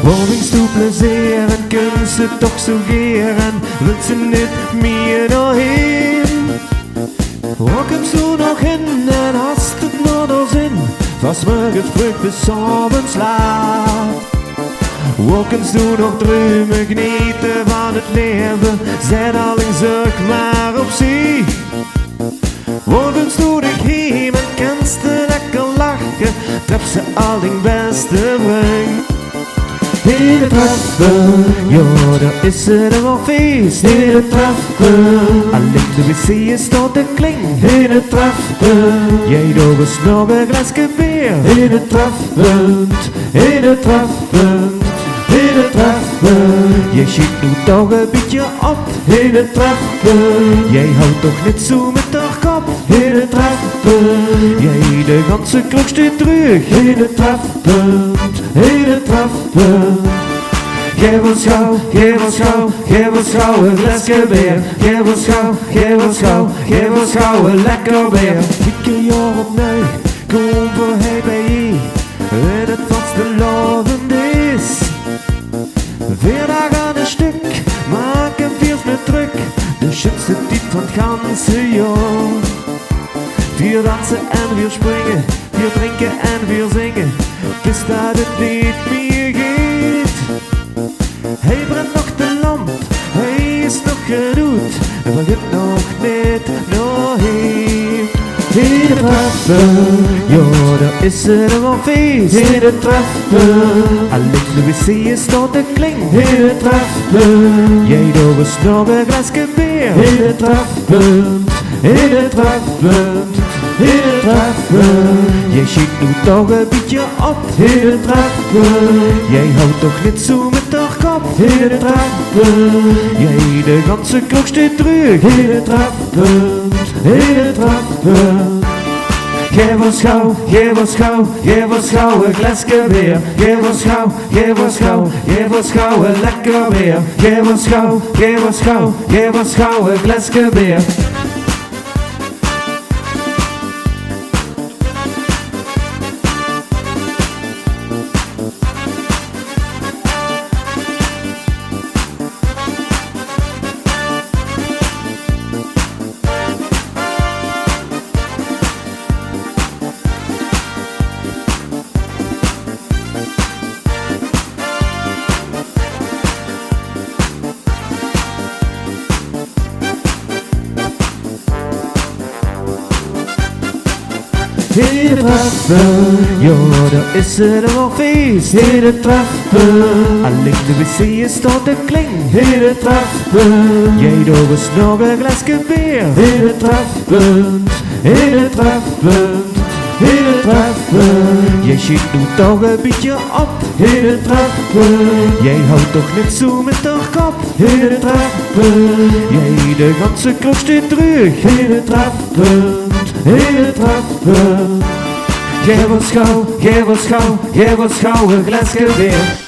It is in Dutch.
Woningstoepelen kunnen ze toch zo geren, wil ze niet meer naar heen. Waar komt ze nog in en hast het nog door zin, was morgens vroeg bis avonds laat. Waar komt ze nog dromen, genieten van het leven, zet alleen zeg maar op zee. Waar komt ze nog heen en kanst ze lekker lachen, tref ze alleen beste vriend. In de trappen, ja daar is het wel feest. In de trappen, alleen de wc staat te kling. In de trappen, jij doet eens nog een glasje bier. In de trappen, in de trappen, in de trappen. Jij schiet nu toch een beetje op. In de trappen, jij houdt toch niet zo met de kop. In de trappen, jij de ganse klok steekt terug. In de trappen, in de trappen. Geef ons gauw, geef ons gauw, geef ons gauw een glasje bier. Geef ons gauw, geef ons gauw, geef ons gauw een lekker bier. Ieder jaar opnieuw, kom voorheen bij je. En het vaste lovend is. 4 dagen aan een stuk, maken vier's niet druk. De schönste tijd van het ganze jaar. Wir dansen en wir springen, wir drinken en wir zingen, bis dat het niet meer geht. Hij brengt nog de lamp, hij is nog gedoet, en vergeet nog niet naar heen. In de trappen, ja daar is het wel feest. In de trappen, alleen de wc staat te kling. In de trappen, jij doet eens nog een glasje bier. In de trappen, in de trappen, in de trappen. Jij schiet nu toch een beetje op. In de trappen, jij houdt toch niet zo met de kop. In de trappen, jij de ganse klok steekt terug. In de trappen, in de trappen. Geef ons gauw, geef ons gauw, geef ons gauw een glasje bier. Geef ons gauw, geef ons gauw, geef ons gauw een lekker bier. Geef ons gauw, geef ons gauw, geef ons gauw een glasje bier. In de trappen, ja daar is het wel feest. In de trappen, alleen de wc staat te kling. In de trappen, jij doet eens nog een glasje bier. In de trappen, in de trappen, in de trappen. Jij schiet nu toch een beetje op. In de trappen, jij houdt toch niet zo met de kop. In de trappen, jij de ganse klok steekt terug. In de trappen, in de trappen. Geef ons gauw, geef ons gauw, geef ons gauw een glasje bier.